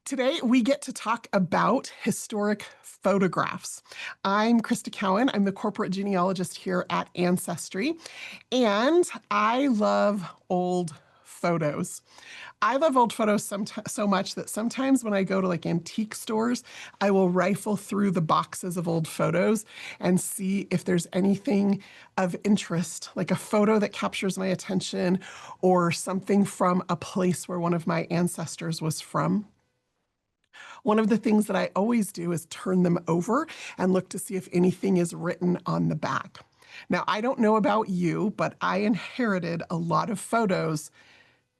Today, we get to talk about historic photographs. I'm Crista Cowan. I'm the corporate genealogist here at Ancestry, and I love old photos. I love old photos so much that sometimes when I go to like antique stores, I will rifle through the boxes of old photos and see if there's anything of interest, like a photo that captures my attention or something from a place where one of my ancestors was from. One of the things that I always do is turn them over and look to see if anything is written on the back. Now, I don't know about you, but I inherited a lot of photos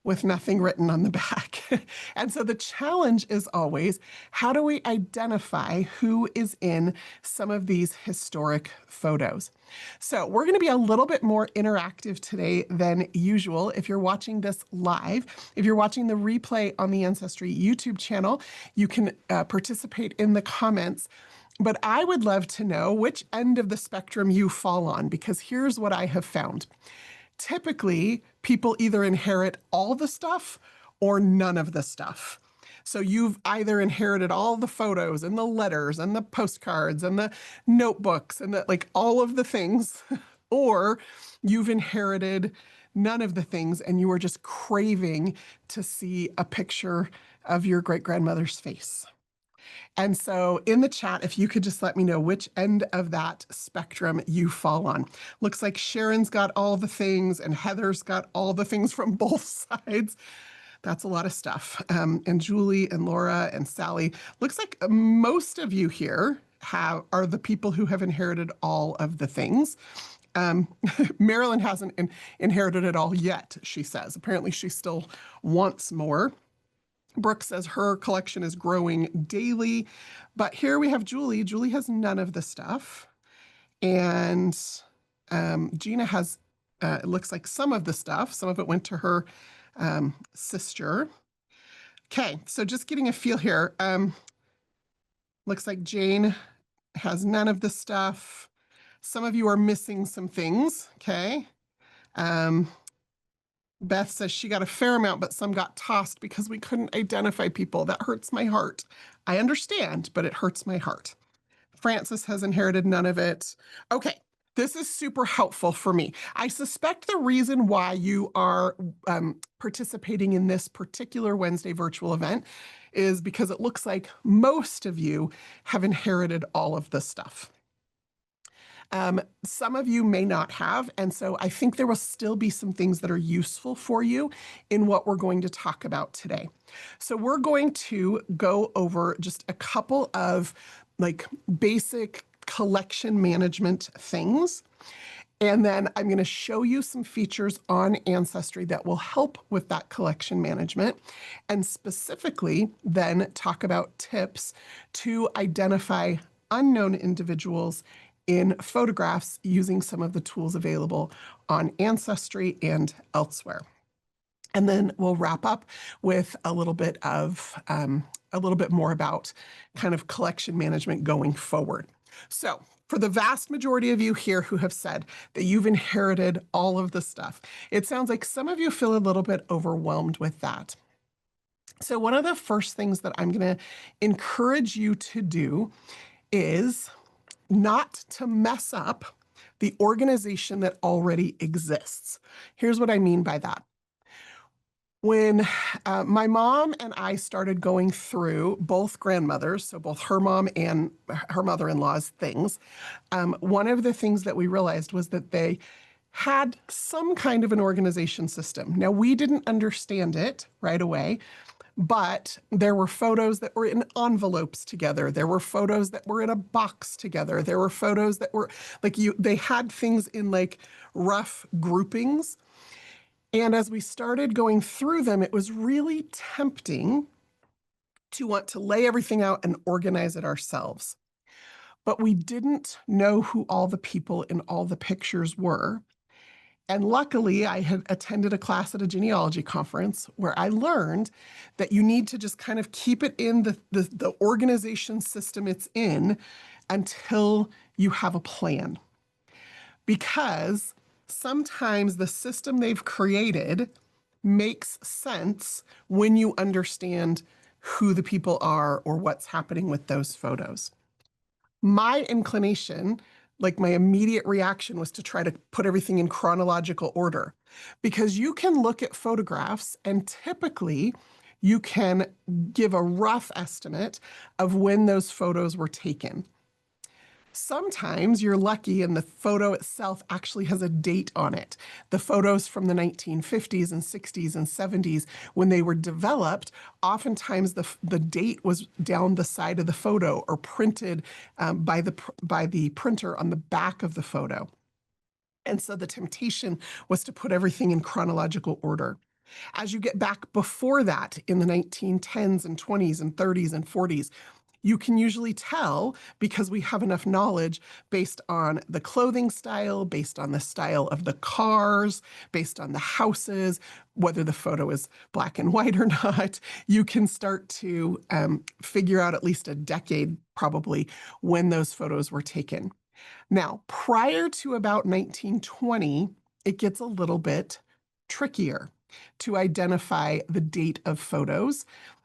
with nothing written on the back. And so the challenge is always, how do we identify who is in some of these historic photos? So we're going to be a little bit more interactive today than usual. If you're watching this live, if you're watching the replay on the Ancestry YouTube channel, you can participate in the comments. But I would love to know which end of the spectrum you fall on, because here's what I have found. Typically, people either inherit all the stuff or none of the stuff. So you've either inherited all the photos and the letters and the postcards and the notebooks and like all of the things, or you've inherited none of the things and you are just craving to see a picture of your great-grandmother's face. And so in the chat, if you could just let me know which end of that spectrum you fall on. Looks like Sharon's got all the things and Heather's got all the things from both sides. That's a lot of stuff. And Julie and Laura and Sally. Looks like most of you here are the people who have inherited all of the things. Marilyn hasn't inherited it all yet, she says. Apparently she still wants more. Brooke says her collection is growing daily. But here we have Julie. Julie has none of the stuff. And Gina has, it looks like some of the stuff. Some of it went to her sister. Okay, so just getting a feel here. Looks like Jane has none of the stuff. Some of you are missing some things, okay? Beth says she got a fair amount, but some got tossed because we couldn't identify people. That hurts my heart. I understand, but it hurts my heart. Francis has inherited none of it. Okay, this is super helpful for me. I suspect the reason why you are participating in this particular Wednesday virtual event is because it looks like most of you have inherited all of this stuff. Some of you may not have, and so I think there will still be some things that are useful for you in what we're going to talk about today. So we're going to go over just a couple of like basic collection management things. And then I'm going to show you some features on Ancestry that will help with that collection management, and specifically then talk about tips to identify unknown individuals in photographs using some of the tools available on Ancestry and elsewhere. And then we'll wrap up with a little bit more about kind of collection management going forward. So for the vast majority of you here who have said that you've inherited all of the stuff, it sounds like some of you feel a little bit overwhelmed with that. So one of the first things that I'm going to encourage you to do is not to mess up the organization that already exists. Here's what I mean by that. When my mom and I started going through both grandmothers, so both her mom and her mother-in-law's things, one of the things that we realized was that they had some kind of an organization system. Now, we didn't understand it right away, but there were photos that were in envelopes together. There were photos that were in a box together. There were photos that were like they had things in like rough groupings. And as we started going through them, it was really tempting to want to lay everything out and organize it ourselves. But we didn't know who all the people in all the pictures were. And luckily, I had attended a class at a genealogy conference where I learned that you need to just kind of keep it in the organization system it's in until you have a plan. Because sometimes the system they've created makes sense when you understand who the people are or what's happening with those photos. My inclination, like my immediate reaction, was to try to put everything in chronological order, because you can look at photographs and typically you can give a rough estimate of when those photos were taken. Sometimes you're lucky and the photo itself actually has a date on it. The photos from the 1950s and 60s and 70s, when they were developed, oftentimes the date was down the side of the photo or printed by the printer on the back of the photo. And so the temptation was to put everything in chronological order. As you get back before that, in the 1910s and 20s and 30s and 40s, you can usually tell, because we have enough knowledge based on the clothing style, based on the style of the cars, based on the houses, whether the photo is black and white or not. You can start to figure out at least a decade, probably, when those photos were taken. Now, prior to about 1920, it gets a little bit trickier to identify the date of photos.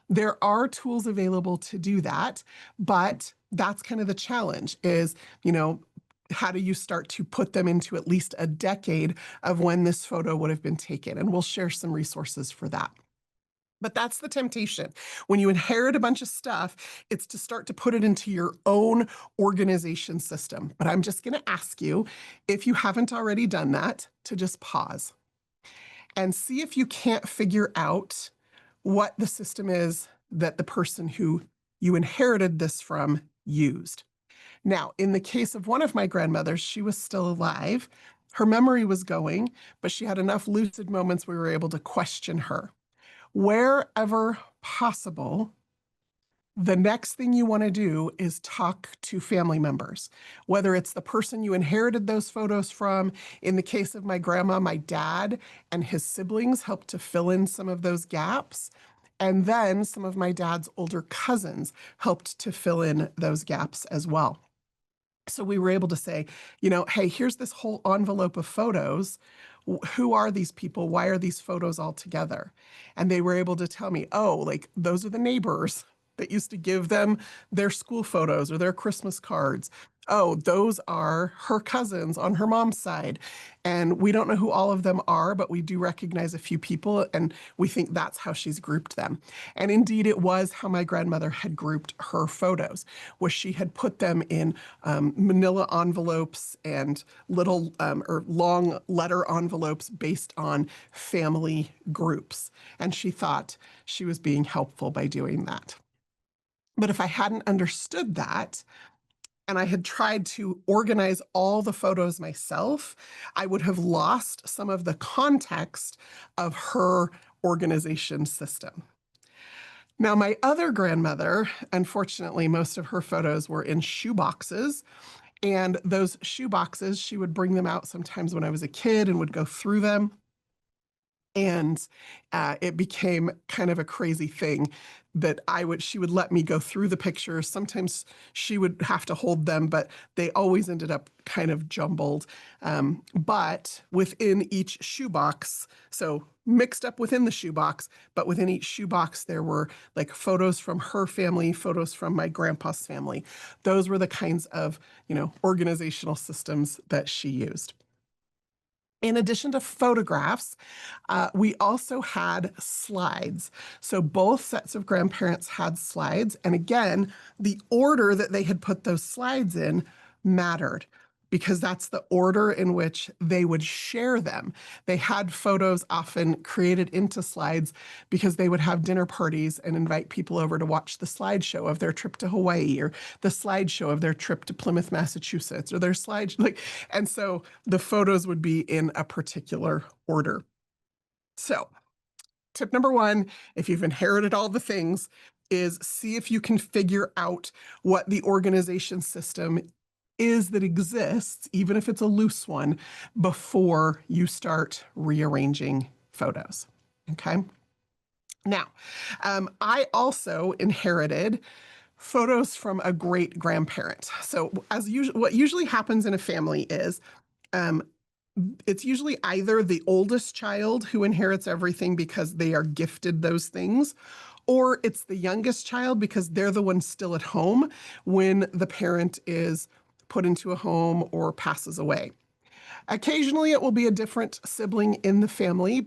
There are tools available to do that, but that's kind of the challenge is, how do you start to put them into at least a decade of when this photo would have been taken? And we'll share some resources for that. But that's the temptation. When you inherit a bunch of stuff, it's to start to put it into your own organization system. But I'm just going to ask you, if you haven't already done that, to just pause and see if you can't figure out what the system is that the person who you inherited this from used. Now, in the case of one of my grandmothers, she was still alive. Her memory was going, but she had enough lucid moments we were able to question her. Wherever possible, the next thing you want to do is talk to family members, whether it's the person you inherited those photos from. In the case of my grandma, my dad and his siblings helped to fill in some of those gaps. And then some of my dad's older cousins helped to fill in those gaps as well. So we were able to say, hey, here's this whole envelope of photos. Who are these people? Why are these photos all together? And they were able to tell me, oh, like those are the neighbors that used to give them their school photos or their Christmas cards. Oh, those are her cousins on her mom's side. And we don't know who all of them are, but we do recognize a few people, and we think that's how she's grouped them. And indeed, it was how my grandmother had grouped her photos, was she had put them in manila envelopes and little or long letter envelopes based on family groups. And she thought she was being helpful by doing that. But if I hadn't understood that, and I had tried to organize all the photos myself, I would have lost some of the context of her organization system. Now, my other grandmother, unfortunately, most of her photos were in shoeboxes. And those shoeboxes, she would bring them out sometimes when I was a kid and would go through them. And it became kind of a crazy thing that she would let me go through the pictures. Sometimes she would have to hold them, but they always ended up kind of jumbled. But within each shoebox, so mixed up within the shoebox, but within each shoebox, there were like photos from her family, photos from my grandpa's family. Those were the kinds of, organizational systems that she used. In addition to photographs, we also had slides. So both sets of grandparents had slides. And again, the order that they had put those slides in mattered, because that's the order in which they would share them. They had photos often created into slides because they would have dinner parties and invite people over to watch the slideshow of their trip to Hawaii, or the slideshow of their trip to Plymouth, Massachusetts, or their and so the photos would be in a particular order. So tip number one, if you've inherited all the things, is see if you can figure out what the organization system is that exists, even if it's a loose one, before you start rearranging photos. Okay. Now, I also inherited photos from a great grandparent. So, as usual, what usually happens in a family is it's usually either the oldest child who inherits everything because they are gifted those things, or it's the youngest child because they're the one still at home when the parent is put into a home or passes away. Occasionally, it will be a different sibling in the family.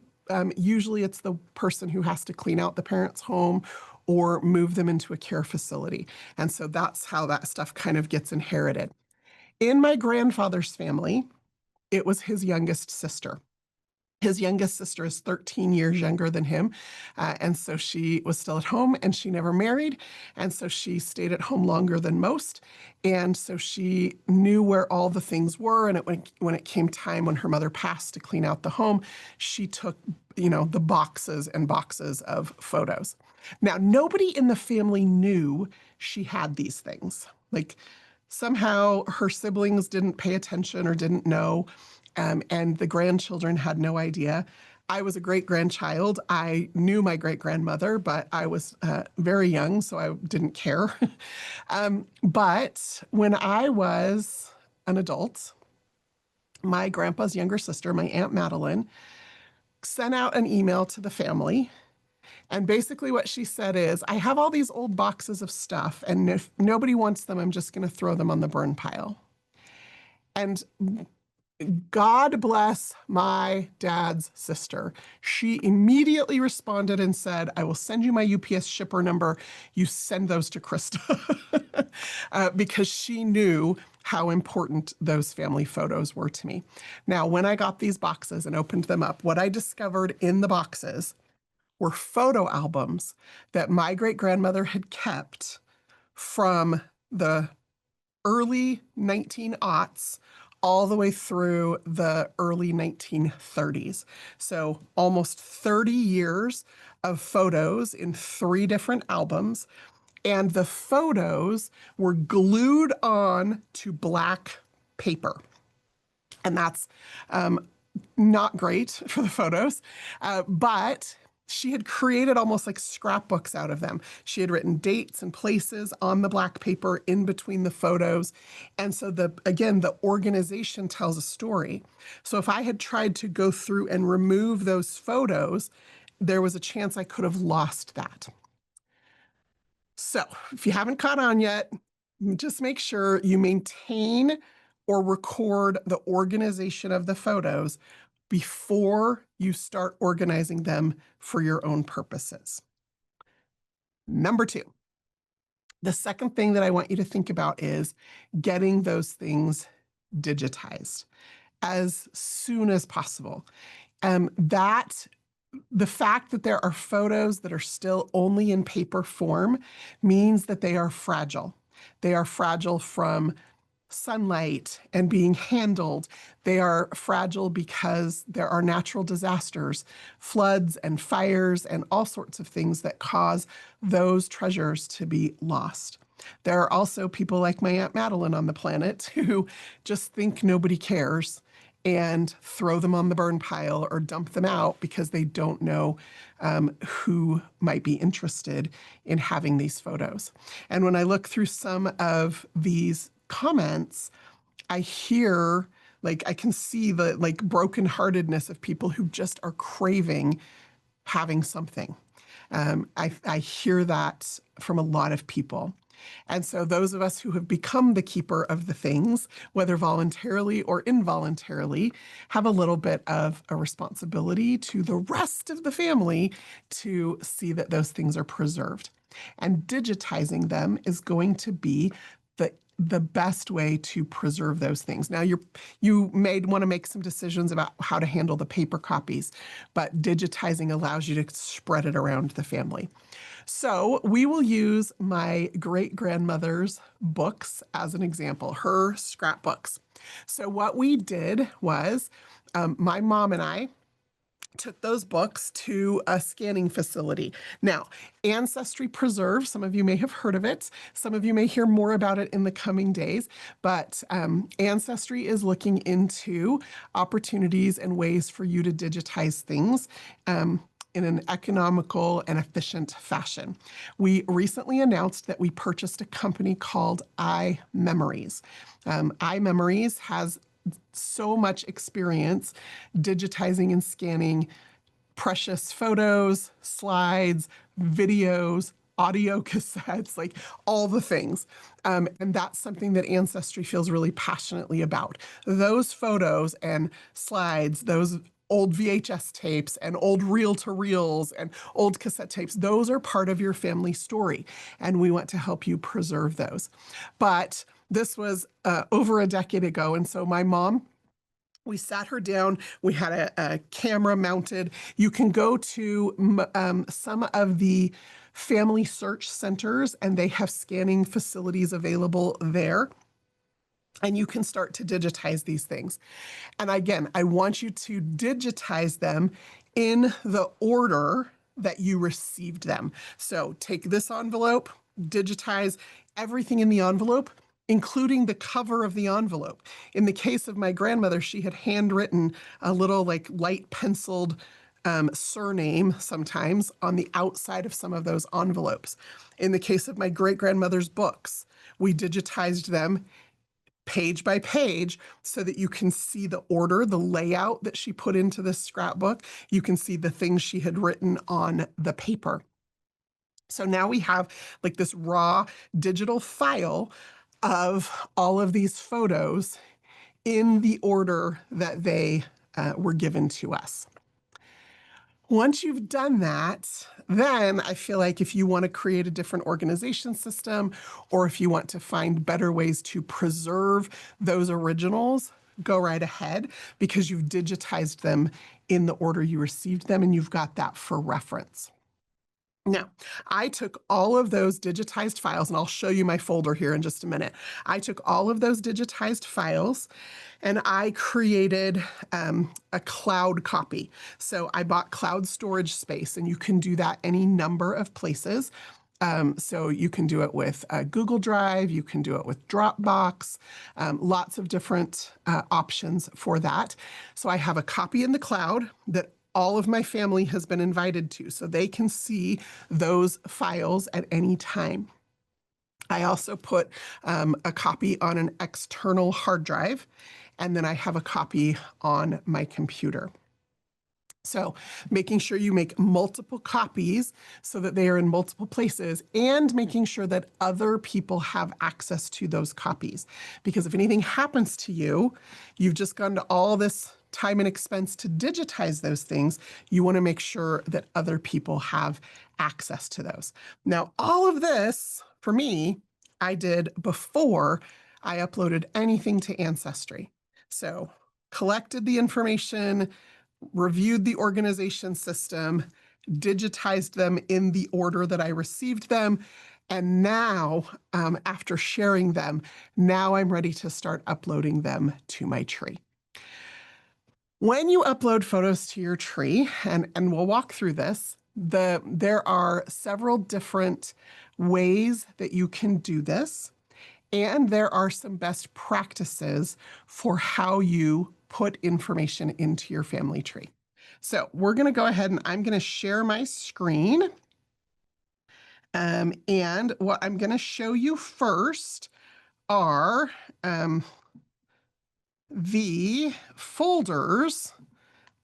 Usually, it's the person who has to clean out the parent's home or move them into a care facility. And so that's how that stuff kind of gets inherited. In my grandfather's family, it was his youngest sister. His youngest sister is 13 years younger than him. And so she was still at home and she never married. And so she stayed at home longer than most. And so she knew where all the things were. And when it came time when her mother passed to clean out the home, she took, the boxes and boxes of photos. Now, nobody in the family knew she had these things. Like somehow her siblings didn't pay attention or didn't know. And the grandchildren had no idea. I was a great grandchild. I knew my great grandmother, but I was very young, so I didn't care. But when I was an adult, my grandpa's younger sister, my Aunt Madeline, sent out an email to the family. And basically, what she said is, I have all these old boxes of stuff, and if nobody wants them, I'm just going to throw them on the burn pile. And God bless my dad's sister. She immediately responded and said, I will send you my UPS shipper number. You send those to Crista. Because she knew how important those family photos were to me. Now, when I got these boxes and opened them up, what I discovered in the boxes were photo albums that my great grandmother had kept from the early 1900s all the way through the early 1930s. So almost 30 years of photos in 3 different albums. And the photos were glued on to black paper. And that's not great for the photos, but she had created almost like scrapbooks out of them. She had written dates and places on the black paper in between the photos. And so again, the organization tells a story. So if I had tried to go through and remove those photos, there was a chance I could have lost that. So if you haven't caught on yet, just make sure you maintain or record the organization of the photos before you start organizing them for your own purposes. Number 2, the second thing that I want you to think about is getting those things digitized as soon as possible. The fact that there are photos that are still only in paper form means that they are fragile. They are fragile from sunlight and being handled. They are fragile because there are natural disasters, floods and fires and all sorts of things that cause those treasures to be lost. There are also people like my Aunt Madeline on the planet who just think nobody cares and throw them on the burn pile or dump them out because they don't know who might be interested in having these photos. And when I look through some of these comments, I hear, I can see the brokenheartedness of people who just are craving having something. I hear that from a lot of people. And so those of us who have become the keeper of the things, whether voluntarily or involuntarily, have a little bit of a responsibility to the rest of the family to see that those things are preserved. And digitizing them is going to be the best way to preserve those things. Now, you may want to make some decisions about how to handle the paper copies, but digitizing allows you to spread it around the family. So we will use my great-grandmother's books as an example, her scrapbooks. So what we did was my mom and I took those books to a scanning facility. Now, Ancestry preserves, some of you may have heard of it. Some of you may hear more about it in the coming days, but Ancestry is looking into opportunities and ways for you to digitize things in an economical and efficient fashion. We recently announced that we purchased a company called iMemories. iMemories has so much experience digitizing and scanning precious photos, slides, videos, audio cassettes, like all the things. And that's something that Ancestry feels really passionately about. Those photos and slides, those old VHS tapes and old reel-to-reels and old cassette tapes, those are part of your family story. And we want to help you preserve those. But this was over a decade ago. And so my mom, we sat her down. We had a camera mounted. You can go to some of the family search centers, and they have scanning facilities available there. And you can start to digitize these things. And again, I want you to digitize them in the order that you received them. So take this envelope, digitize everything in the envelope, including the cover of the envelope. In the case of my grandmother, she had handwritten a little like light penciled surname sometimes on the outside of some of those envelopes. In the case of my great-grandmother's books, we digitized them page by page so that you can see the order, the layout that she put into this scrapbook. You can see the things she had written on the paper. So now we have like this raw digital file of all of these photos in the order that they were given to us. Once you've done that, then I feel like if you want to create a different organization system, or if you want to find better ways to preserve those originals, go right ahead, because you've digitized them in the order you received them and you've got that for reference. Now, I took all of those digitized files, and I'll show you my folder here in just a minute. I took all of those digitized files and I created a cloud copy. So I bought cloud storage space, and you can do that any number of places. So you can do it with Google Drive, you can do it with Dropbox, lots of different options for that. So I have a copy in the cloud that all of my family has been invited to, so they can see those files at any time. I also put a copy on an external hard drive, and then I have a copy on my computer. So making sure you make multiple copies so that they are in multiple places, and making sure that other people have access to those copies. Because if anything happens to you, you've just gone to all this time and expense to digitize those things. You want to make sure that other people have access to those. Now, all of this, for me, I did before I uploaded anything to Ancestry. So collected the information, reviewed the organization system, digitized them in the order that I received them, and now, after sharing them, now I'm ready to start uploading them to my tree. When you upload photos to your tree, and we'll walk through this, there are several different ways that you can do this, and there are some best practices for how you put information into your family tree. So we're going to go ahead and I'm going to share my screen. And what I'm going to show you first are the folders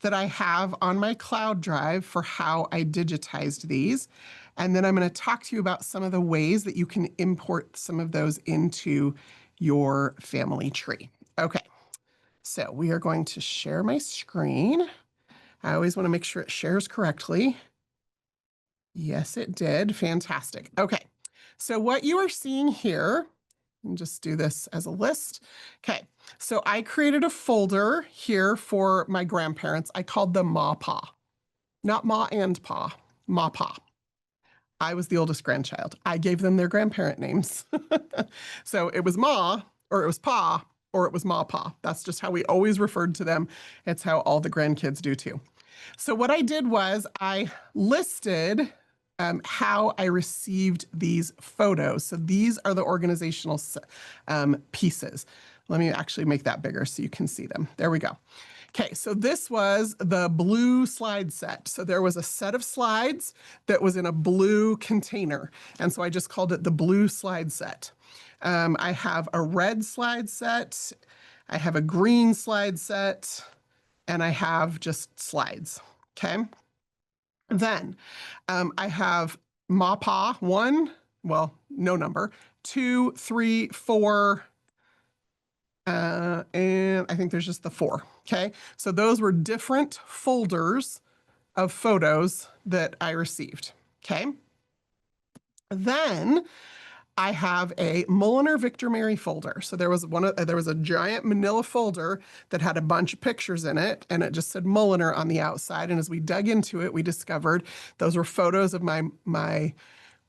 that I have on my cloud drive for how I digitized these. And then I'm going to talk to you about some of the ways that you can import some of those into your family tree. Okay, so we are going to share my screen. I always want to make sure it shares correctly. Yes, it did. Fantastic. Okay, so what you are seeing here, and just do this as a list. Okay, so I created a folder here for my grandparents. I called them Ma Pa, not Ma and Pa, Ma Pa. I was the oldest grandchild. I gave them their grandparent names. So it was Ma, or it was Pa, or it was Ma Pa. That's just how we always referred to them. It's how all the grandkids do too. So what I did was I listed how I received these photos. So these are the organizational pieces. Let me actually make that bigger so you can see them. There we go. Okay, so this was the blue slide set. So there was a set of slides that was in a blue container. And so I just called it the blue slide set. I have a red slide set. I have a green slide set. And I have just slides. Okay. Then I have Mapa 1, well, no number, 2, 3, 4, and I think there's just the 4. Okay, so those were different folders of photos that I received. Okay, then I have a Mulliner Victor Mary folder. So there was a giant manila folder that had a bunch of pictures in it, and it just said Mulliner on the outside. And as we dug into it, we discovered those were photos of my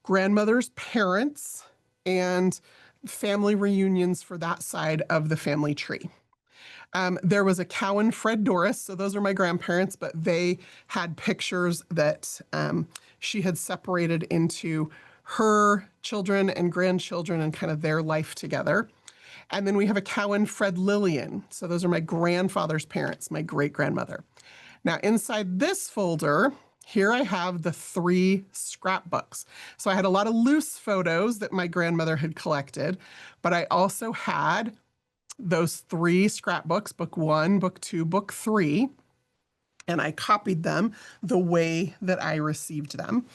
grandmother's parents and family reunions for that side of the family tree. There was a Cowan Fred Doris, so those are my grandparents, but they had pictures that she had separated into her children and grandchildren and kind of their life together. And then we have a Cowan Fred Lillian. So those are my grandfather's parents, my great grandmother. Now, inside this folder, here I have the 3 scrapbooks. So I had a lot of loose photos that my grandmother had collected, but I also had those 3 scrapbooks, book 1, book 2, book 3, and I copied them the way that I received them.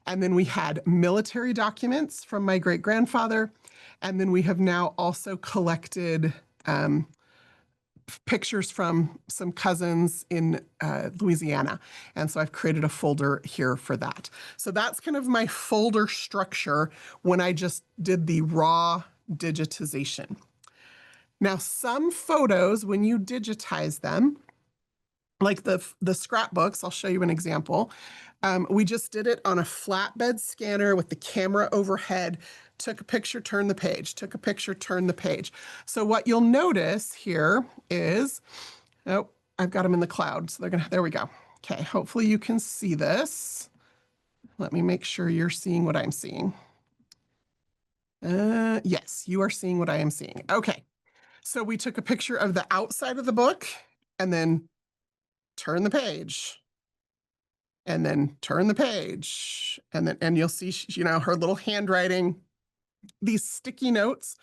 And then we had military documents from my great grandfather. And then we have now also collected pictures from some cousins in Louisiana. And so I've created a folder here for that. So that's kind of my folder structure when I just did the raw digitization. Now, some photos, when you digitize them, like the scrapbooks, I'll show you an example. We just did it on a flatbed scanner with the camera overhead, took a picture, turned the page, took a picture, turned the page. So what you'll notice here is, oh, I've got them in the cloud. So there we go. Okay, hopefully you can see this. Let me make sure you're seeing what I'm seeing. Yes, you are seeing what I am seeing. Okay, so we took a picture of the outside of the book and then turn the page and then turn the page and you'll see, her little handwriting, these sticky notes.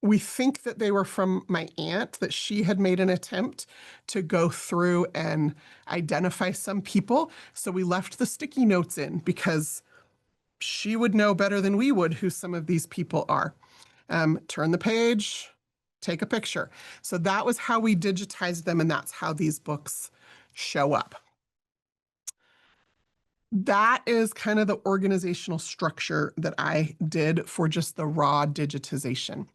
We think that they were from my aunt, that she had made an attempt to go through and identify some people. So we left the sticky notes in because she would know better than we would who some of these people are. Turn the page, take a picture. So that was how we digitized them, and that's how these books show up. That is kind of the organizational structure that I did for just the raw digitization.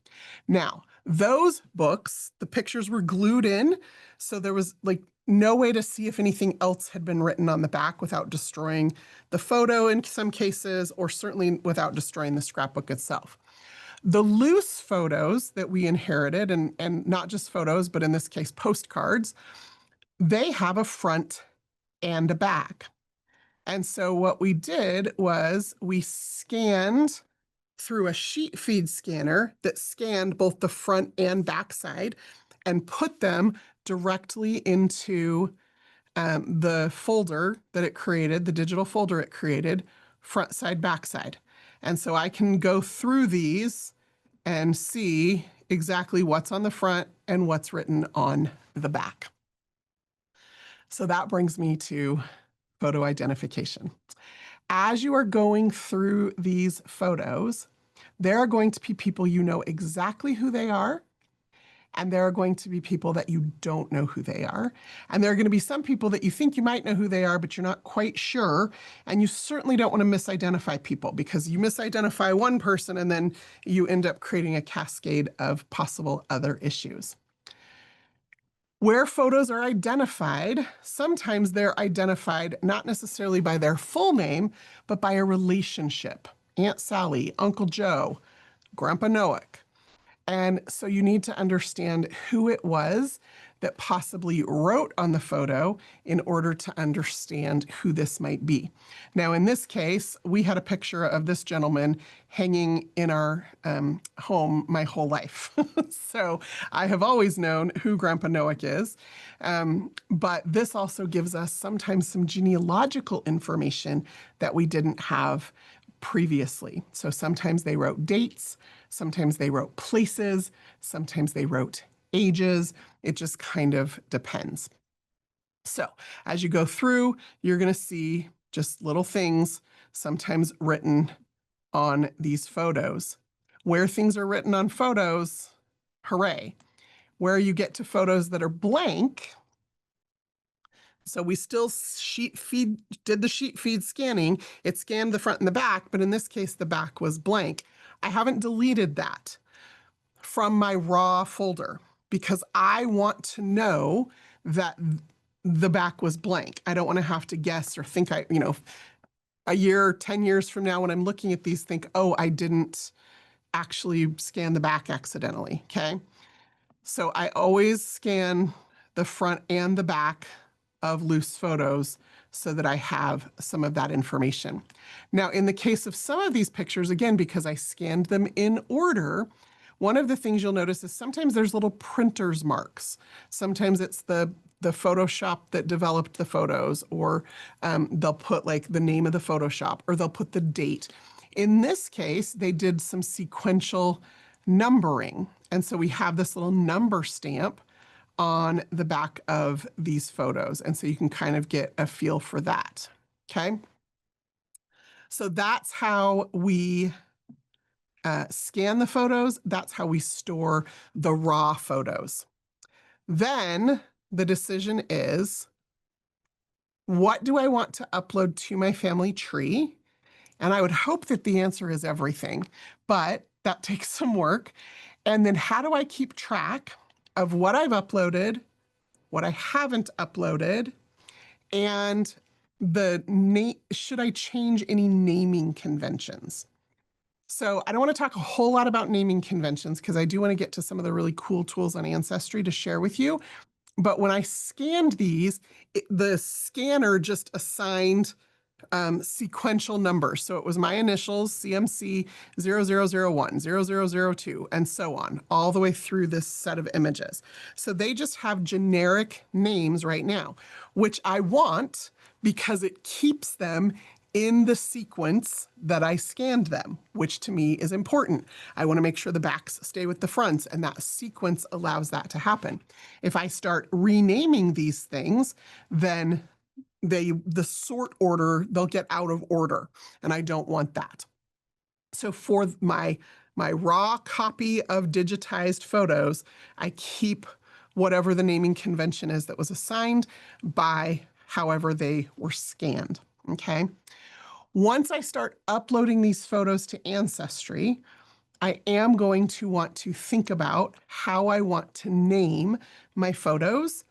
Now, those books, the pictures were glued in, so there was like no way to see if anything else had been written on the back without destroying the photo in some cases, or certainly without destroying the scrapbook itself. The loose photos that we inherited, and not just photos, but in this case, postcards, they have a front and a back. And so what we did was we scanned through a sheet feed scanner that scanned both the front and back side and put them directly into the folder that it created, the digital folder it created, front side, back side. And so I can go through these and see exactly what's on the front and what's written on the back. So that brings me to photo identification. As you are going through these photos, there are going to be people you know exactly who they are, and there are going to be people that you don't know who they are. And there are going to be some people that you think you might know who they are, but you're not quite sure. And you certainly don't want to misidentify people, because you misidentify one person and then you end up creating a cascade of possible other issues. Where photos are identified, sometimes they're identified not necessarily by their full name, but by a relationship. Aunt Sally, Uncle Joe, Grandpa Noack. And so you need to understand who it was that possibly wrote on the photo in order to understand who this might be. Now, in this case, we had a picture of this gentleman hanging in our home my whole life. So I have always known who Grandpa Noack is. But this also gives us sometimes some genealogical information that we didn't have previously. So sometimes they wrote dates, sometimes they wrote places, sometimes they wrote ages. It just kind of depends. So as you go through, you're going to see just little things sometimes written on these photos. Where things are written on photos, hooray. Where you get to photos that are blank, so we still did the sheet feed scanning. It scanned the front and the back, but in this case, the back was blank. I haven't deleted that from my raw folder because I want to know that the back was blank. I don't want to have to guess or think a year, 10 years from now when I'm looking at these, think, oh, I didn't actually scan the back accidentally, okay? So I always scan the front and the back of loose photos so that I have some of that information. Now, in the case of some of these pictures, again, because I scanned them in order, one of the things you'll notice is sometimes there's little printer's marks. Sometimes it's the Photoshop that developed the photos, or they'll put like the name of the Photoshop, or they'll put the date. In this case, they did some sequential numbering. And so we have this little number stamp on the back of these photos. And so you can kind of get a feel for that, okay? So that's how we scan the photos. That's how we store the raw photos. Then the decision is, what do I want to upload to my family tree? And I would hope that the answer is everything, but that takes some work. And then how do I keep track of what I've uploaded, what I haven't uploaded, and should I change any naming conventions? So I don't want to talk a whole lot about naming conventions because I do want to get to some of the really cool tools on Ancestry to share with you. But when I scanned these, the scanner just assigned sequential numbers. So it was my initials, CMC 0001, 0002, and so on, all the way through this set of images. So they just have generic names right now, which I want because it keeps them in the sequence that I scanned them, which to me is important. I want to make sure the backs stay with the fronts, and that sequence allows that to happen. If I start renaming these things, then the sort order, they'll get out of order, and I don't want that. So for my raw copy of digitized photos, I keep whatever the naming convention is that was assigned by however they were scanned, okay? Once I start uploading these photos to Ancestry, I am going to want to think about how I want to name my photos.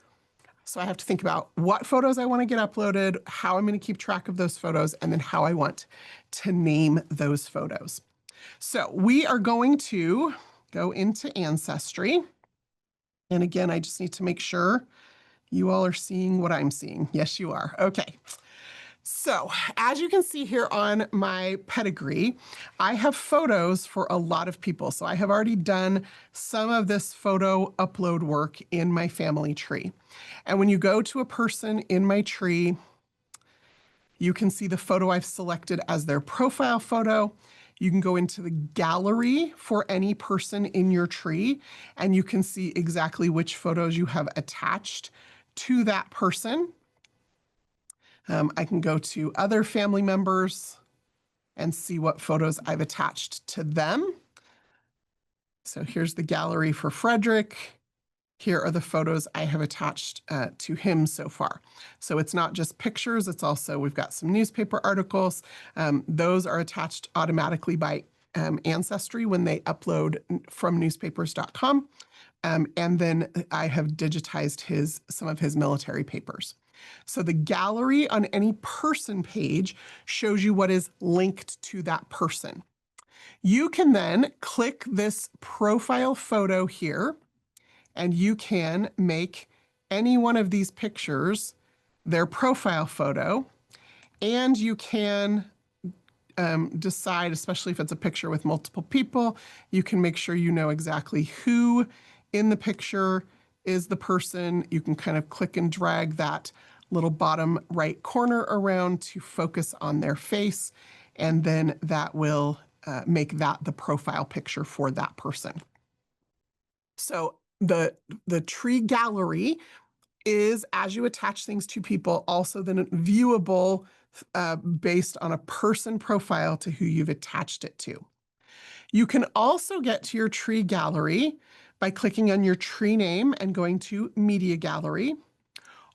So I have to think about what photos I want to get uploaded, how I'm going to keep track of those photos, and then how I want to name those photos. So we are going to go into Ancestry. And again, I just need to make sure you all are seeing what I'm seeing. Yes, you are. Okay. So as you can see here on my pedigree, I have photos for a lot of people. So I have already done some of this photo upload work in my family tree. And when you go to a person in my tree, you can see the photo I've selected as their profile photo. You can go into the gallery for any person in your tree, and you can see exactly which photos you have attached to that person. I can go to other family members and see what photos I've attached to them. So here's the gallery for Frederick. Here are the photos I have attached to him so far. So it's not just pictures, it's also, we've got some newspaper articles. Those are attached automatically by Ancestry when they upload from newspapers.com. And then I have digitized some of his military papers. So the gallery on any person page shows you what is linked to that person. You can then click this profile photo here, and you can make any one of these pictures their profile photo, and you can decide, especially if it's a picture with multiple people, you can make sure you know exactly who in the picture is the person. You can kind of click and drag that little bottom right corner around to focus on their face, and then that will make that the profile picture for that person. So the tree gallery is, as you attach things to people, also then viewable based on a person profile to who you've attached it to. You can also get to your tree gallery by clicking on your tree name and going to Media Gallery.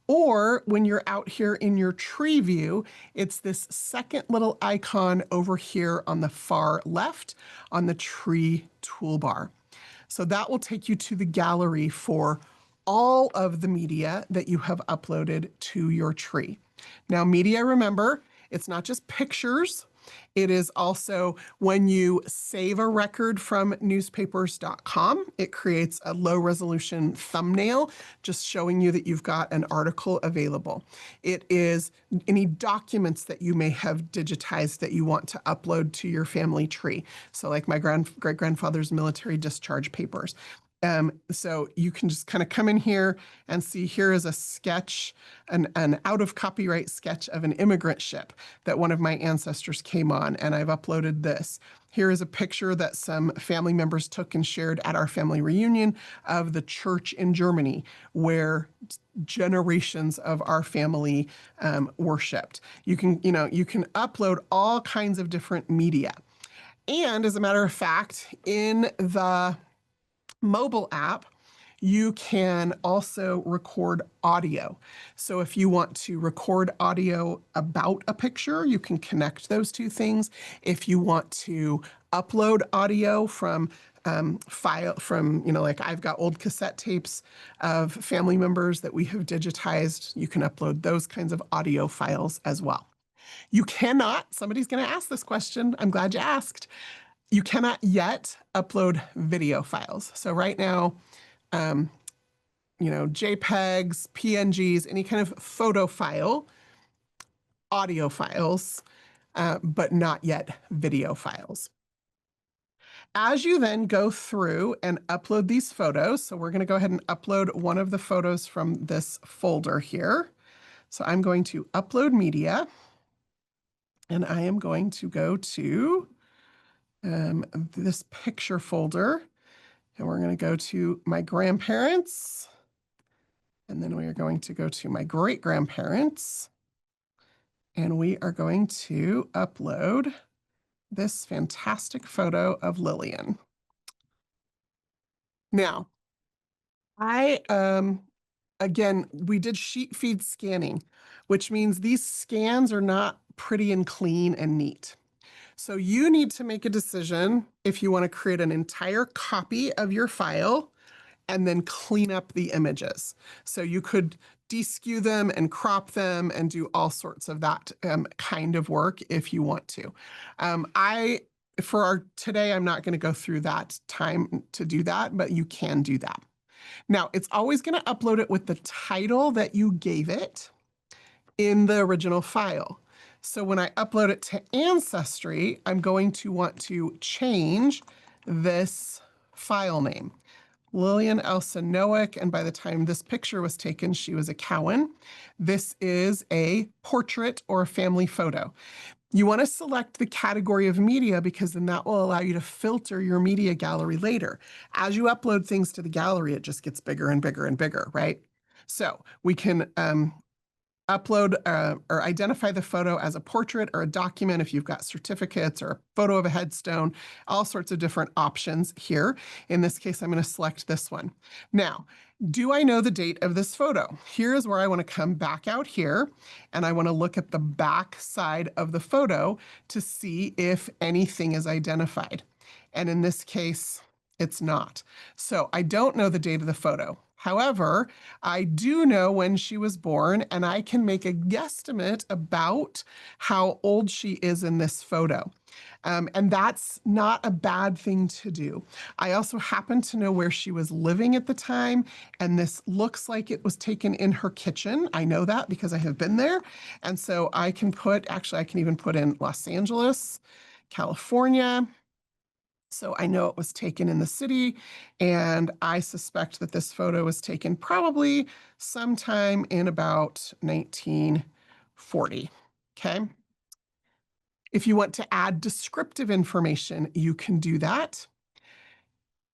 Or when you're out here in your tree view, it's this second little icon over here on the far left on the tree toolbar. So that will take you to the gallery for all of the media that you have uploaded to your tree. Now, media, remember, it's not just pictures. It is also when you save a record from newspapers.com, it creates a low resolution thumbnail just showing you that you've got an article available. It is any documents that you may have digitized that you want to upload to your family tree. So like my great-grandfather's military discharge papers. So you can just kind of come in here and see here is a sketch, an out of copyright sketch of an immigrant ship that one of my ancestors came on, and I've uploaded this. Here is a picture that some family members took and shared at our family reunion of the church in Germany where generations of our family worshipped. You can upload all kinds of different media. And as a matter of fact, in the mobile app, you can also record audio. So if you want to record audio about a picture, you can connect those two things. If you want to upload audio from like I've got old cassette tapes of family members that we have digitized, you can upload those kinds of audio files as well. You cannot, somebody's going to ask this question, I'm glad you asked. You cannot yet upload video files. So right now, JPEGs, PNGs, any kind of photo file, audio files, but not yet video files. As you then go through and upload these photos, so we're going to go ahead and upload one of the photos from this folder here. So I'm going to upload media, and I am going to go to this picture folder, and we're going to go to my grandparents, and then we are going to go to my great-grandparents, and we are going to upload this fantastic photo of Lillian. Now, again, we did sheet feed scanning, which means these scans are not pretty and clean and neat. So you need to make a decision if you want to create an entire copy of your file and then clean up the images. So you could deskew them and crop them and do all sorts of that kind of work if you want to. Today, I'm not going to go through that time to do that, but you can do that. Now, it's always going to upload it with the title that you gave it in the original file. So when I upload it to Ancestry, I'm going to want to change this file name. Lillian Elsa Noack, and by the time this picture was taken, she was a Cowan. This is a portrait or a family photo. You want to select the category of media because then that will allow you to filter your media gallery later. As you upload things to the gallery, it just gets bigger and bigger and bigger, right? So we can upload or identify the photo as a portrait or a document if you've got certificates or a photo of a headstone, all sorts of different options here. In this case, I'm going to select this one. Now, do I know the date of this photo? Here is where I want to come back out here, and I want to look at the back side of the photo to see if anything is identified. And in this case, it's not. So I don't know the date of the photo. However, I do know when she was born, and I can make a guesstimate about how old she is in this photo. And that's not a bad thing to do. I also happen to know where she was living at the time, and this looks like it was taken in her kitchen. I know that because I have been there. And so I can I can even put in Los Angeles, California. So I know it was taken in the city, and I suspect that this photo was taken probably sometime in about 1940, okay? If you want to add descriptive information, you can do that.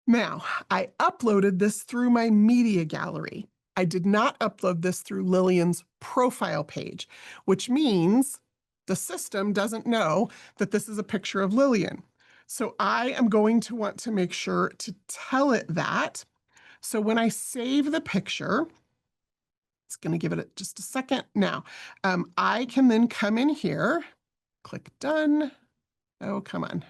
Now, I uploaded this through my media gallery. I did not upload this through Lillian's profile page, which means the system doesn't know that this is a picture of Lillian. So I am going to want to make sure to tell it that. So when I save the picture, it's going to give it just a second. Now, I can then come in here, click done. Oh, come on.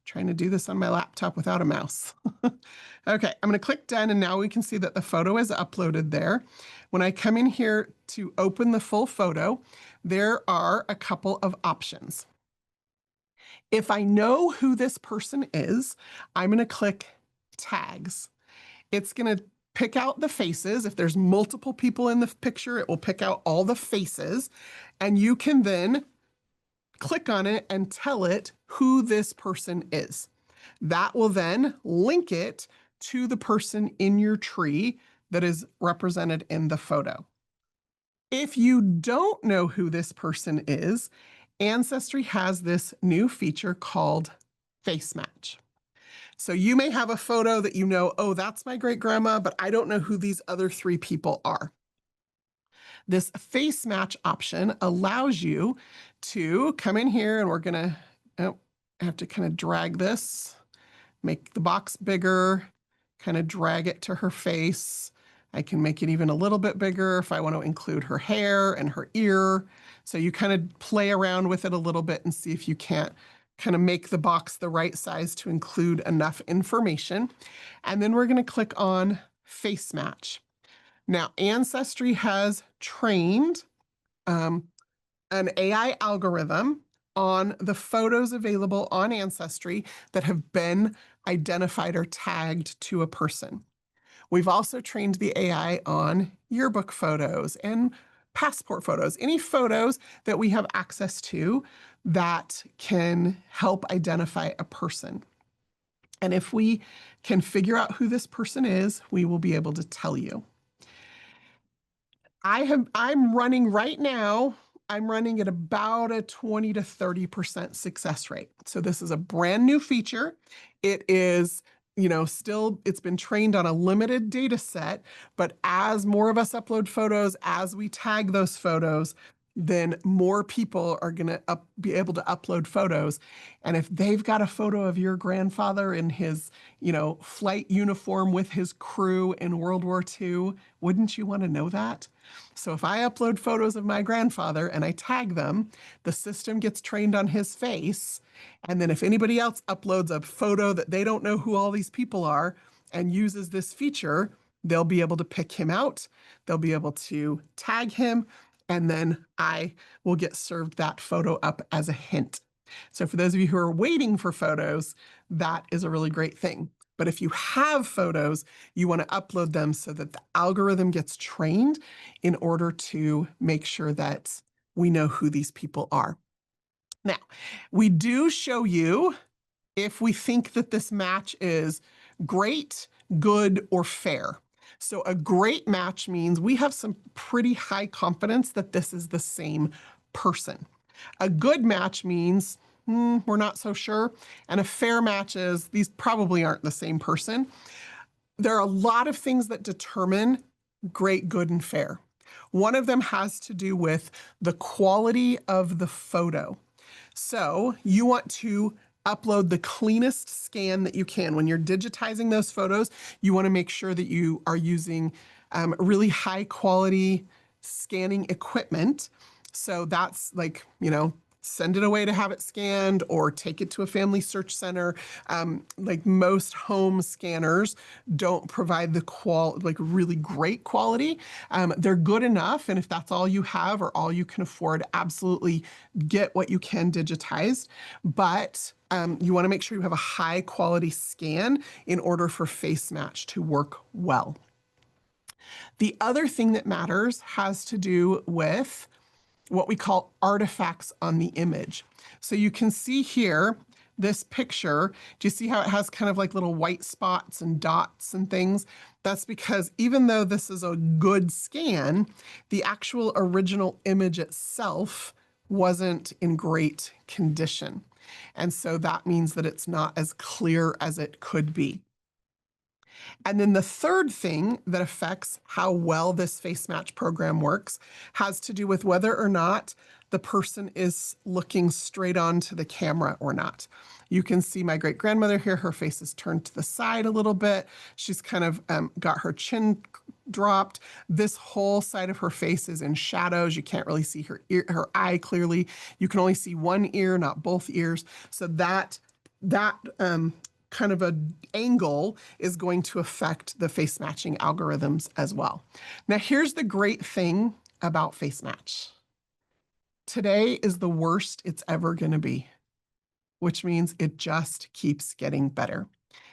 Trying to do this on my laptop without a mouse. Okay, I'm going to click done, and now we can see that the photo is uploaded there. When I come in here to open the full photo, there are a couple of options. If I know who this person is, I'm going to click tags. It's going to pick out the faces. If there's multiple people in the picture, it will pick out all the faces, and you can then click on it and tell it who this person is. That will then link it to the person in your tree that is represented in the photo. If you don't know who this person is, Ancestry has this new feature called Face Match. So you may have a photo that you know, oh, that's my great grandma, but I don't know who these other 3 people are. This face match option allows you to come in here, and we're gonna, oh, I have to kind of drag this, make the box bigger, kind of drag it to her face. I can make it even a little bit bigger if I want to include her hair and her ear. So you kind of play around with it a little bit and see if you can't kind of make the box the right size to include enough information. And then we're going to click on Face Match. Now, Ancestry has trained an AI algorithm on the photos available on Ancestry that have been identified or tagged to a person. We've also trained the AI on yearbook photos and passport photos, any photos that we have access to that can help identify a person. And if we can figure out who this person is, we will be able to tell you. I'm running right now, I'm running at about a 20 to 30% success rate. So this is a brand new feature. It is, still, it's been trained on a limited data set, but as more of us upload photos, as we tag those photos, then more people are going to be able to upload photos. And if they've got a photo of your grandfather in his, flight uniform with his crew in World War II, wouldn't you want to know that? So if I upload photos of my grandfather and I tag them, the system gets trained on his face. And then if anybody else uploads a photo that they don't know who all these people are and uses this feature, they'll be able to pick him out. They'll be able to tag him, and then I will get served that photo up as a hint. So for those of you who are waiting for photos, that is a really great thing. But if you have photos, you want to upload them so that the algorithm gets trained in order to make sure that we know who these people are. Now, we do show you if we think that this match is great, good, or fair. So a great match means we have some pretty high confidence that this is the same person. A good match means we're not so sure. And a fair match is these probably aren't the same person. There are a lot of things that determine great, good, and fair. One of them has to do with the quality of the photo. So you want to upload the cleanest scan that you can. When you're digitizing those photos, you want to make sure that you are using really high quality scanning equipment. So that's like, send it away to have it scanned or take it to a family search center. Like most home scanners don't provide the really great quality. They're good enough. And if that's all you have or all you can afford, absolutely get what you can digitized. But you want to make sure you have a high quality scan in order for Face Match to work well. The other thing that matters has to do with what we call artifacts on the image. So you can see here, this picture, do you see how it has kind of like little white spots and dots and things? That's because even though this is a good scan, the actual original image itself wasn't in great condition. And so that means that it's not as clear as it could be. And then the third thing that affects how well this face match program works has to do with whether or not the person is looking straight on to the camera or not. You can see my great grandmother here. Her face is turned to the side a little bit. She's kind of got her chin dropped. This whole side of her face is in shadows. You can't really see her ear, her eye clearly. You can only see one ear, not both ears. So that kind of an angle is going to affect the face matching algorithms as well. Now, here's the great thing about face match. Today is the worst it's ever going to be, which means it just keeps getting better.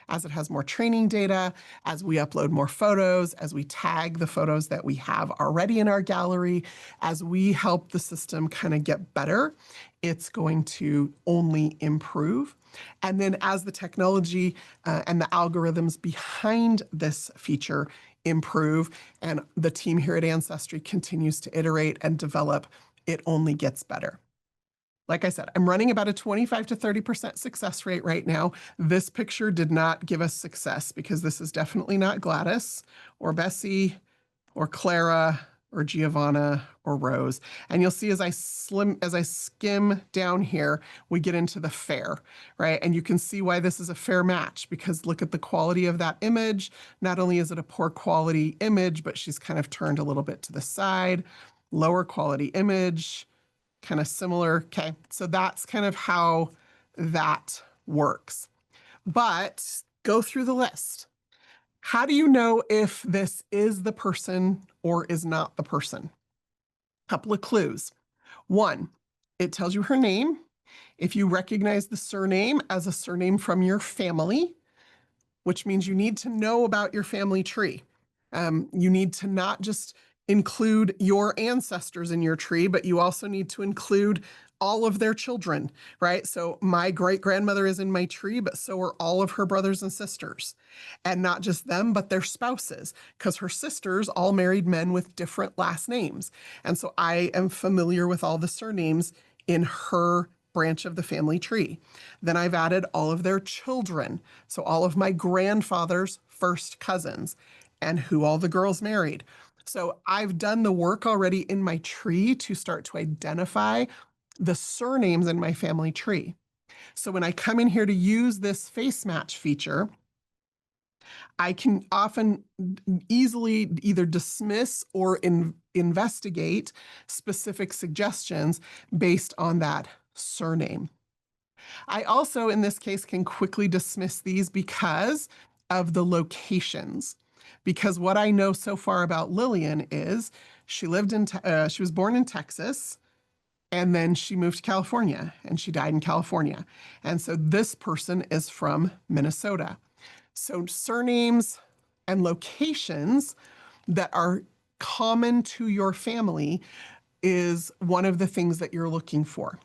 As it has more training data, as we upload more photos, as we tag the photos that we have already in our gallery, as we help the system kind of get better, it's going to only improve. And then as the technology and the algorithms behind this feature improve, and the team here at Ancestry continues to iterate and develop, it only gets better. Like I said, I'm running about a 25 to 30% success rate right now. This picture did not give us success because this is definitely not Gladys or Bessie or Clara or Giovanna or Rose. And you'll see as I skim down here, we get into the fair, right? And you can see why this is a fair match, because look at the quality of that image. Not only is it a poor quality image, but she's kind of turned a little bit to the side. Lower quality image, kind of similar. Okay, so that's kind of how that works. But go through the list. How do you know if this is the person or is not the person? Couple of clues. One, it tells you her name. If you recognize the surname as a surname from your family, which means you need to know about your family tree. You need to not just include your ancestors in your tree, but you also need to include all of their children, right? So my great-grandmother is in my tree, but so are all of her brothers and sisters. And not just them, but their spouses, because her sisters all married men with different last names. And so I am familiar with all the surnames in her branch of the family tree. Then I've added all of their children, so all of my grandfather's first cousins and who all the girls married. So I've done the work already in my tree to start to identify the surnames in my family tree. So when I come in here to use this face match feature, I can often easily either dismiss or investigate specific suggestions based on that surname. I also, in this case, can quickly dismiss these because of the locations. Because what I know so far about Lillian is she was born in Texas, and then she moved to California, and she died in California. And so this person is from Minnesota. So surnames and locations that are common to your family is one of the things that you're looking for.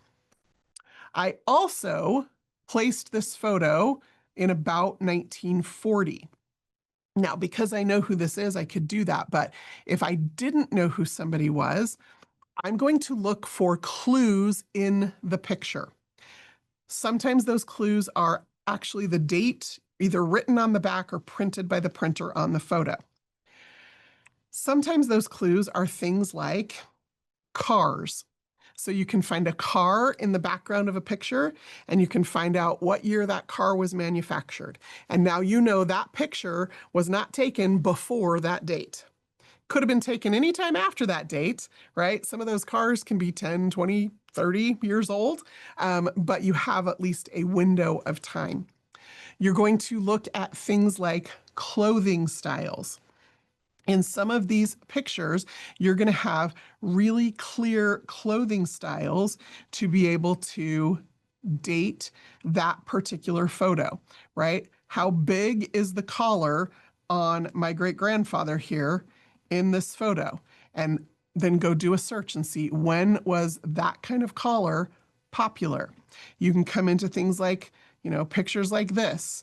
I also placed this photo in about 1940. Now, because I know who this is, I could do that. But if I didn't know who somebody was, I'm going to look for clues in the picture. Sometimes those clues are actually the date, either written on the back or printed by the printer on the photo. Sometimes those clues are things like cars. So you can find a car in the background of a picture, and you can find out what year that car was manufactured. And now you know that picture was not taken before that date. Could have been taken anytime after that date, right? Some of those cars can be 10, 20, 30 years old, but you have at least a window of time. You're going to look at things like clothing styles. In some of these pictures, you're going to have really clear clothing styles to be able to date that particular photo, right? How big is the collar on my great-grandfather here in this photo? And then go do a search and see when was that kind of collar popular. You can come into things like, pictures like this.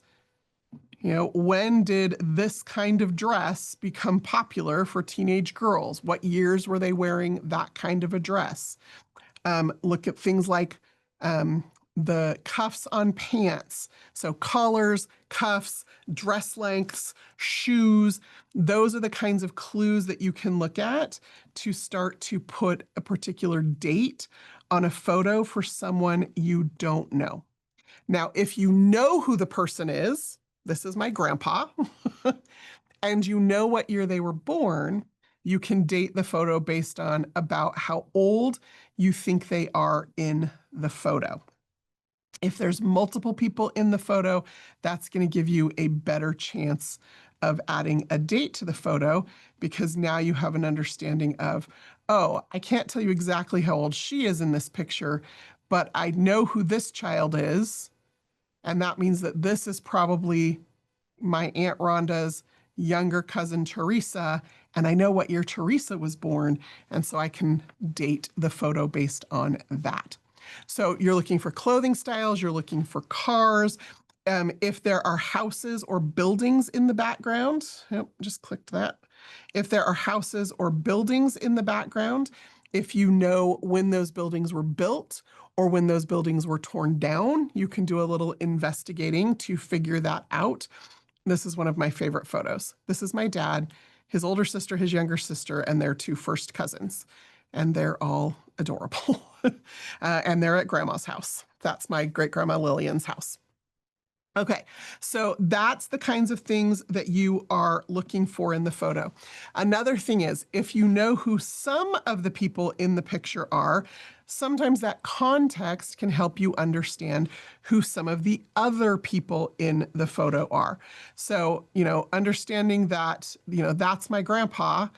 When did this kind of dress become popular for teenage girls? What years were they wearing that kind of a dress? Look at things like the cuffs on pants. So collars, cuffs, dress lengths, shoes. Those are the kinds of clues that you can look at to start to put a particular date on a photo for someone you don't know. Now, if you know who the person is, this is my grandpa, and you know what year they were born, you can date the photo based on about how old you think they are in the photo. If there's multiple people in the photo, that's going to give you a better chance of adding a date to the photo, because now you have an understanding of, oh, I can't tell you exactly how old she is in this picture, but I know who this child is, and that means that this is probably my Aunt Rhonda's younger cousin Teresa, and I know what year Teresa was born, and so I can date the photo based on that. So you're looking for clothing styles, you're looking for cars. If there are houses or buildings in the background, just clicked that. If there are houses or buildings in the background, if you know when those buildings were built or when those buildings were torn down, you can do a little investigating to figure that out. This is one of my favorite photos. This is my dad, his older sister, his younger sister, and their two first cousins. And they're all adorable. And they're at grandma's house. That's my great grandma Lillian's house. Okay, so that's the kinds of things that you are looking for in the photo. Another thing is, if you know who some of the people in the picture are, sometimes that context can help you understand who some of the other people in the photo are. So, understanding that, that's my grandpa.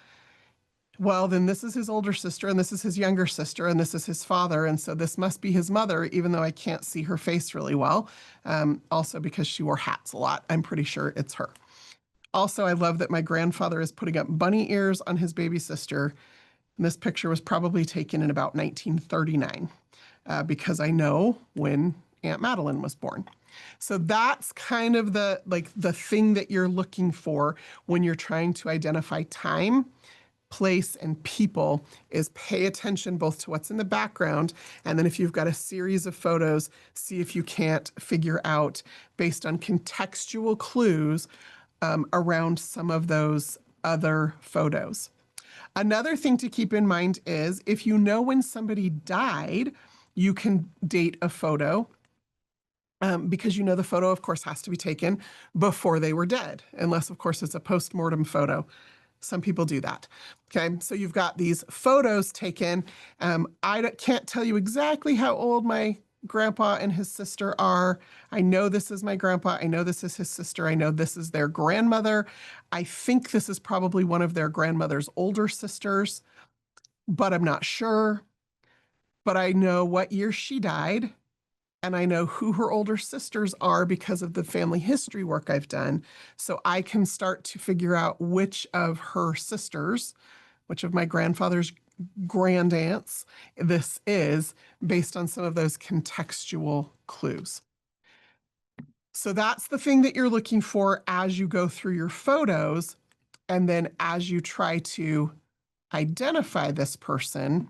Well, then this is his older sister, and this is his younger sister, and this is his father, and so this must be his mother, even though I can't see her face really well. Also, because she wore hats a lot, I'm pretty sure it's her. Also, I love that my grandfather is putting up bunny ears on his baby sister. And this picture was probably taken in about 1939, because I know when Aunt Madeline was born. So that's kind of the thing that you're looking for when you're trying to identify time, place, and people, is pay attention both to what's in the background, and then if you've got a series of photos, see if you can't figure out, based on contextual clues, around some of those other photos. Another thing to keep in mind is, if you know when somebody died, you can date a photo, because the photo, of course, has to be taken before they were dead, unless, of course, it's a post-mortem photo. Some people do that. Okay, so you've got these photos taken. I can't tell you exactly how old my grandpa and his sister are. I know this is my grandpa. I know this is his sister. I know this is their grandmother. I think this is probably one of their grandmother's older sisters, but I'm not sure. But I know what year she died, and I know who her older sisters are because of the family history work I've done. So I can start to figure out which of her sisters, which of my grandfather's grandaunts this is, based on some of those contextual clues. So that's the thing that you're looking for as you go through your photos. And then as you try to identify this person,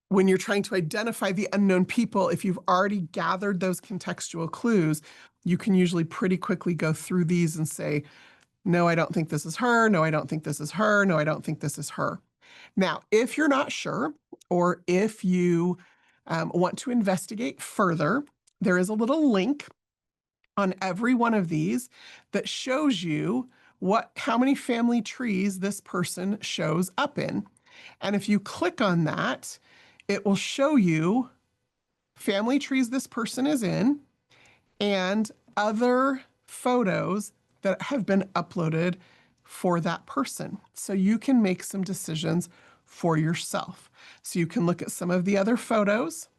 when you're trying to identify the unknown people, if you've already gathered those contextual clues, you can usually pretty quickly go through these and say, no, I don't think this is her. No, I don't think this is her. No, I don't think this is her. Now, if you're not sure, or if you want to investigate further, there is a little link on every one of these that shows you how many family trees this person shows up in. And if you click on that, it will show you family trees this person is in and other photos that have been uploaded for that person. So you can make some decisions for yourself. So you can look at some of the other photos.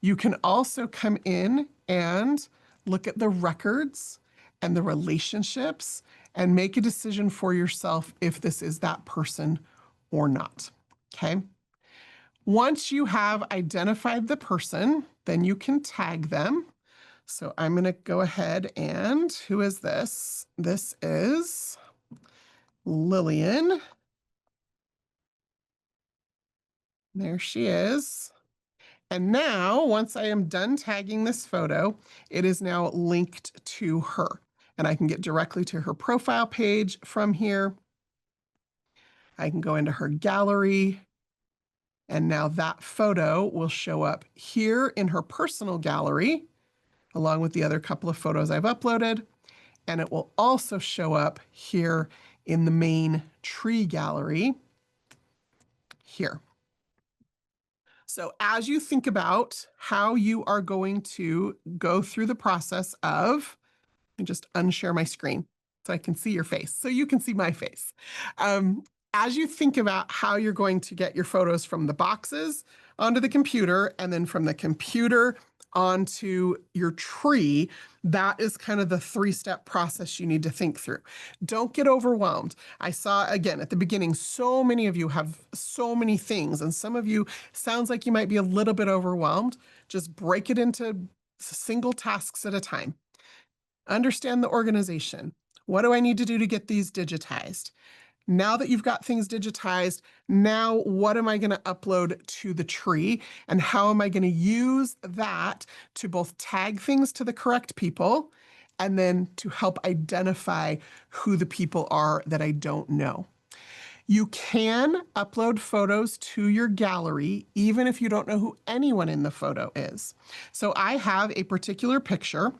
You can also come in and look at the records and the relationships and make a decision for yourself if this is that person or not. Okay. Once you have identified the person, then you can tag them. So I'm going to go ahead and, who is this? This is Lillian. There she is. And now, once I am done tagging this photo, it is now linked to her. And I can get directly to her profile page from here. I can go into her gallery. And now that photo will show up here in her personal gallery, along with the other couple of photos I've uploaded. And it will also show up here in the main tree gallery here. So as you think about how you are going to go through the process of, and just unshare my screen so I can see your face, so you can see my face. As you think about how you're going to get your photos from the boxes onto the computer and then from the computer onto your tree, that is kind of the three-step process you need to think through. Don't get overwhelmed. I saw, again, at the beginning, so many of you have so many things, and some of you sounds like you might be a little bit overwhelmed. Just break it into single tasks at a time. Understand the organization. What do I need to do to get these digitized? Now that you've got things digitized, now what am I going to upload to the tree? And how am I going to use that to both tag things to the correct people and then to help identify who the people are that I don't know? You can upload photos to your gallery even if you don't know who anyone in the photo is. So I have a particular picture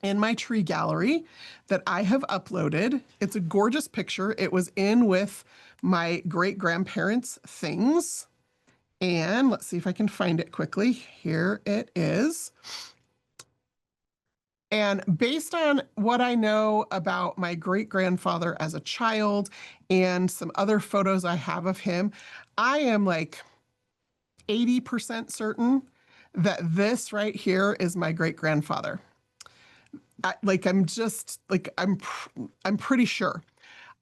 in my tree gallery that I have uploaded. It's a gorgeous picture. It was in with my great-grandparents' things. And let's see if I can find it quickly. Here it is. And based on what I know about my great-grandfather as a child and some other photos I have of him, I am like 80% certain that this right here is my great-grandfather. I'm pretty sure.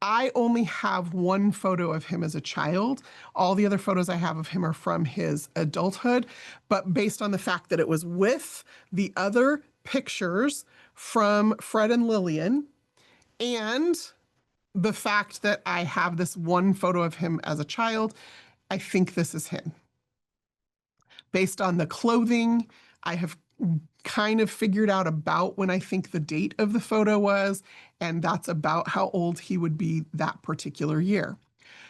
I only have one photo of him as a child. All the other photos I have of him are from his adulthood, but based on the fact that it was with the other pictures from Fred and Lillian, and the fact that I have this one photo of him as a child, I think this is him. Based on the clothing, I have kind of figured out about when I think the date of the photo was, and that's about how old he would be that particular year.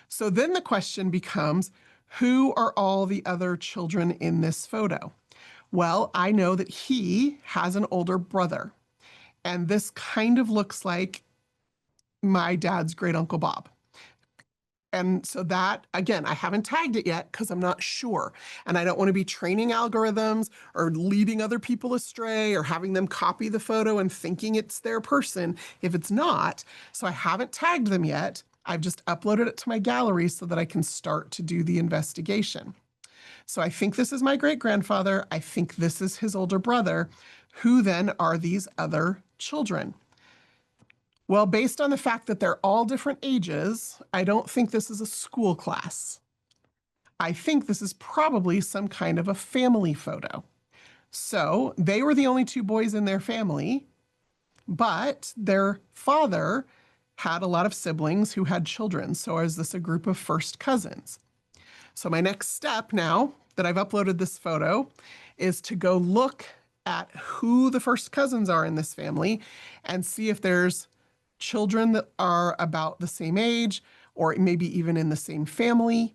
So then the question becomes, who are all the other children in this photo? Well, I know that he has an older brother, and this kind of looks like my dad's great uncle Bob. And so that, again, I haven't tagged it yet because I'm not sure. And I don't want to be training algorithms or leading other people astray or having them copy the photo and thinking it's their person if it's not. So I haven't tagged them yet. I've just uploaded it to my gallery so that I can start to do the investigation. So I think this is my great-grandfather. I think this is his older brother. Who then are these other children? Well, based on the fact that they're all different ages, I don't think this is a school class. I think this is probably some kind of a family photo. So they were the only two boys in their family, but their father had a lot of siblings who had children. So is this a group of first cousins? So my next step now that I've uploaded this photo is to go look at who the first cousins are in this family and see if there's children that are about the same age or maybe even in the same family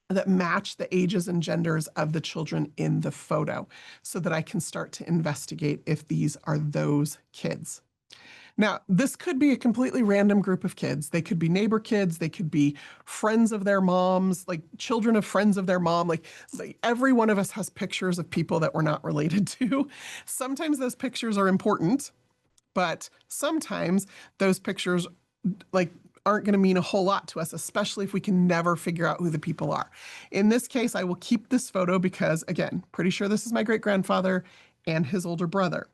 that match the ages and genders of the children in the photo so that I can start to investigate if these are those kids. Now, this could be a completely random group of kids. They could be neighbor kids. They could be friends of their moms, like children of friends of their mom. Like every one of us has pictures of people that we're not related to. Sometimes those pictures are important, but sometimes those pictures aren't going to mean a whole lot to us, especially if we can never figure out who the people are. In this case, I will keep this photo because, again, pretty sure this is my great-grandfather and his older brother.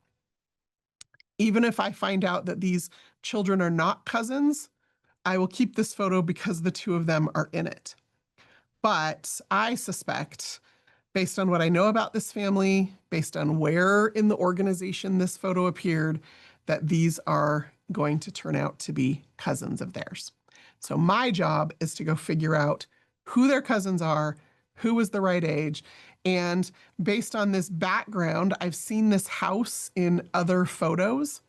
Even if I find out that these children are not cousins, I will keep this photo because the two of them are in it. But I suspect, based on what I know about this family, based on where in the organization this photo appeared, that these are going to turn out to be cousins of theirs. So my job is to go figure out who their cousins are, who was the right age. And based on this background, I've seen this house in other photos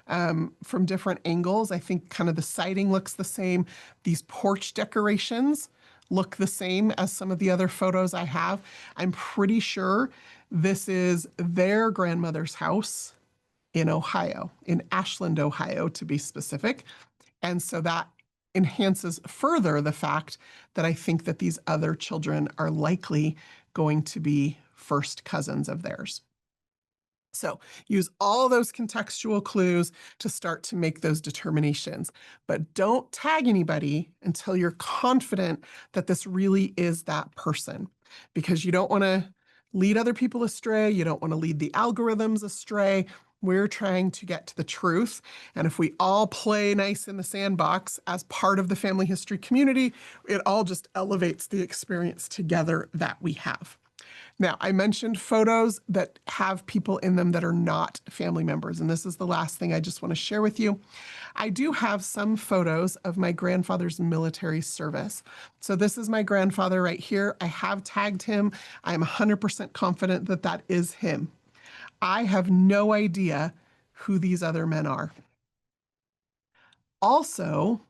from different angles. I think kind of the siding looks the same. These porch decorations look the same as some of the other photos I have. I'm pretty sure this is their grandmother's house in Ohio, in Ashland, Ohio, to be specific. And so that enhances further the fact that I think that these other children are likely going to be first cousins of theirs. So use all those contextual clues to start to make those determinations, but don't tag anybody until you're confident that this really is that person, because you don't want to lead other people astray. You don't want to lead the algorithms astray. We're trying to get to the truth. And if we all play nice in the sandbox as part of the family history community, it all just elevates the experience together that we have. Now, I mentioned photos that have people in them that are not family members, and this is the last thing I just want to share with you. I do have some photos of my grandfather's military service. So this is my grandfather right here. I have tagged him. I'm 100% confident that that is him. I have no idea who these other men are. Also,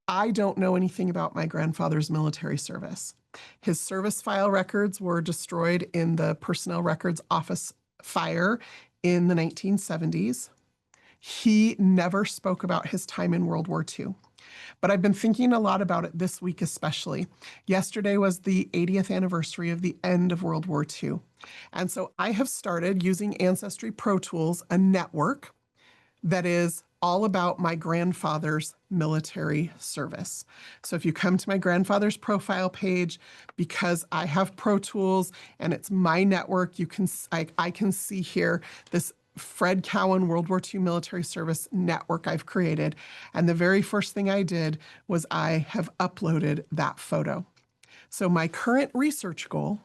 I don't know anything about my grandfather's military service. His service file records were destroyed in the Personnel Records Office fire in the 1970s. He never spoke about his time in World War II. But I've been thinking a lot about it this week, especially. Yesterday was the 80th anniversary of the end of World War II. And so I have started using Ancestry Pro Tools, a network that is all about my grandfather's military service. So if you come to my grandfather's profile page, because I have Pro Tools and it's my network, I can see here this Fred Cowan World War II military service network I've created. And the very first thing I did was I have uploaded that photo. So my current research goal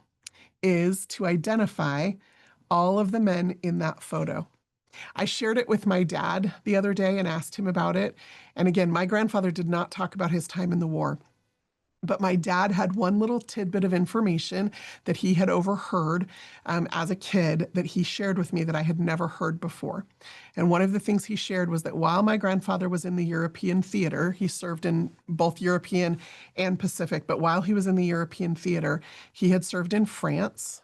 is to identify all of the men in that photo. I shared it with my dad the other day and asked him about it. And again, my grandfather did not talk about his time in the war. But my dad had one little tidbit of information that he had overheard as a kid that he shared with me that I had never heard before. And one of the things he shared was that while my grandfather was in the European theater, he served in both European and Pacific, but while he was in the European theater, he had served in France.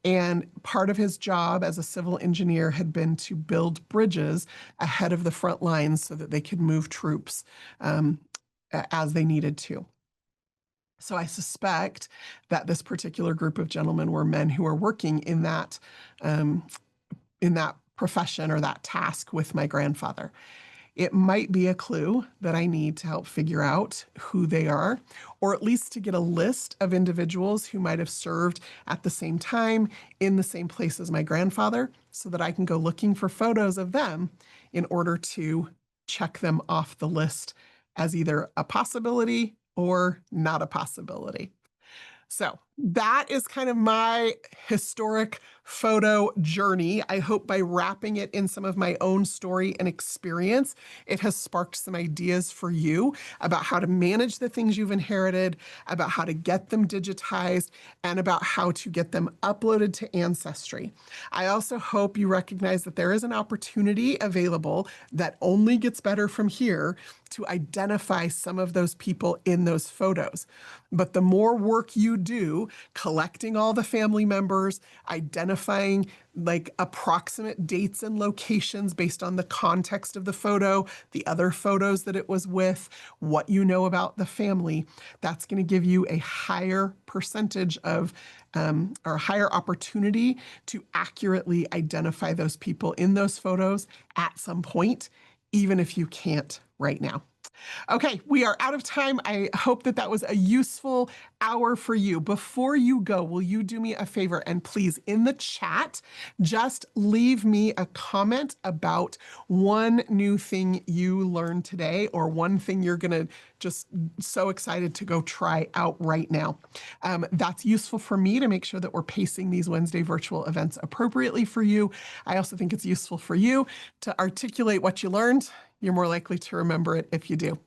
And part of his job as a civil engineer had been to build bridges ahead of the front lines so that they could move troops as they needed to. So I suspect that this particular group of gentlemen were men who were working in that profession or that task with my grandfather. It might be a clue that I need to help figure out who they are, or at least to get a list of individuals who might have served at the same time in the same place as my grandfather, so that I can go looking for photos of them in order to check them off the list as either a possibility or not a possibility. So that is kind of my historic photo journey. I hope by wrapping it in some of my own story and experience, it has sparked some ideas for you about how to manage the things you've inherited, about how to get them digitized, and about how to get them uploaded to Ancestry. I also hope you recognize that there is an opportunity available that only gets better from here to identify some of those people in those photos. But the more work you do, collecting all the family members, identifying like approximate dates and locations based on the context of the photo, the other photos that it was with, what you know about the family, that's going to give you a higher percentage of or higher opportunity to accurately identify those people in those photos at some point, even if you can't right now. Okay, we are out of time. I hope that that was a useful hour for you. Before you go, will you do me a favor and please, in the chat, just leave me a comment about one new thing you learned today, or one thing you're going to just so excited to go try out right now. That's useful for me to make sure that we're pacing these Wednesday virtual events appropriately for you. I also think it's useful for you to articulate what you learned. You're more likely to remember it if you do.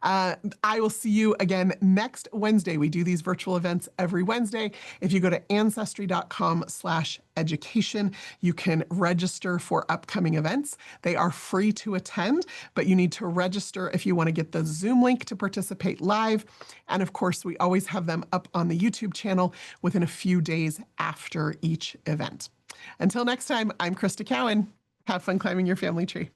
I will see you again next Wednesday. We do these virtual events every Wednesday. If you go to ancestry.com/education, you can register for upcoming events. They are free to attend, but you need to register if you want to get the Zoom link to participate live. And of course, we always have them up on the YouTube channel within a few days after each event. Until next time, I'm Crista Cowan. Have fun climbing your family tree.